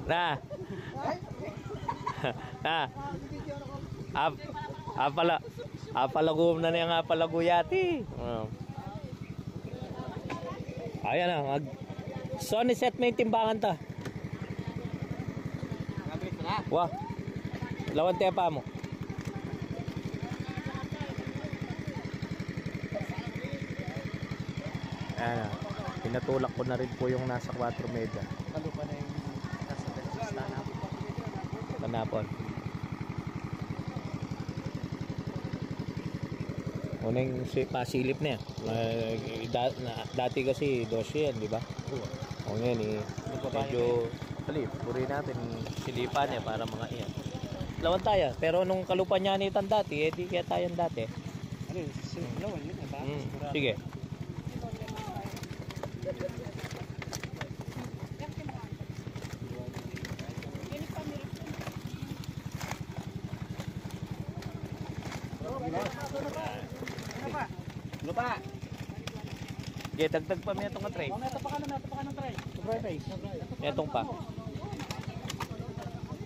Na. Na. Apalagum na niya nga palaguyati. Ayan na, Sony set mo yung timbangan ta. Wah. Lawan tepa mo. Ayan na. Pinatulak ko na rin po yung nasa 4 media. Kalo pa na yung nasa tanap. Tanapon. Unang pasilip na yan. Dati kasi 12 yan, di ba? O ngayon medyo puri natin silipan niya para mga iyan. Lawan tayo, pero nung kalupan niya nitan dati, di kaya tayo dati. Ano yun? Lawan yun, ba? Sige. Lupa. Okay, dagdag pa may itong tray. May tapakan ng tray. Sobrang tray. Etong pa.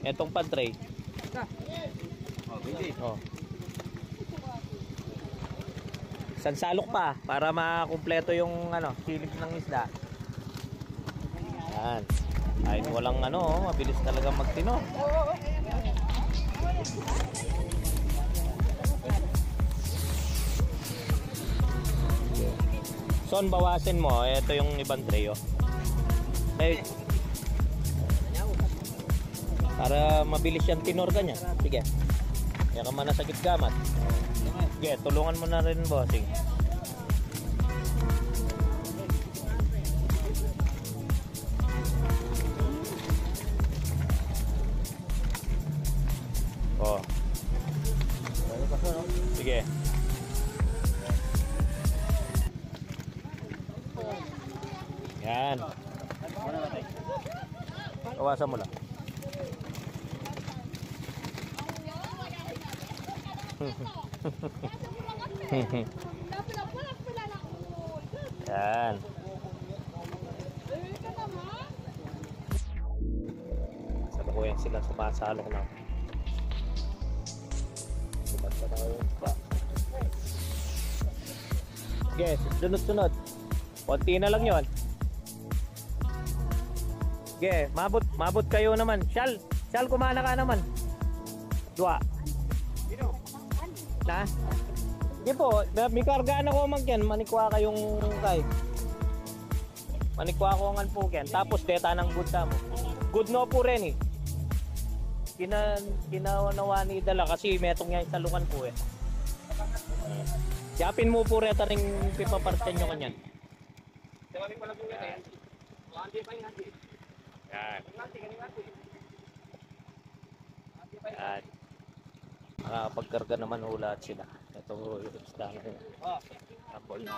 Etong pa tray. Oh. Sansalok pa para makumpleto yung silip ng isda. Yan. Ay walang mabilis talaga magtino. Son, bawasin mo. Ito yung ibang tray, oh. Hey. Para mabilis yung tinorga niya. Sige. Kaya ka man sa gitgamat. Sige, tulungan mo na rin, bossing. Oh. Sige. Yan. Kawasan mo lang. Yan. Salukuyan sila sumasalok na. Yes, sunod-sunod. Konti na lang yon. Sige, mabot kayo naman. Shal, kumana ka naman. Dua. Na? Sige po, may kargaan ako magyan. Manikwa kayong kay. Manikwa ko ngan po yan. Tapos deta ng good mo. Good no po rin eh. Kinawanawa ni dala kasi metong yan sa lukan po eh. Yapin mo po reta ring pipapartan nyo kanyan. Yan. Yan. Nakapagkarga naman hula at sila. Ito yung isda na yun. Tapol na.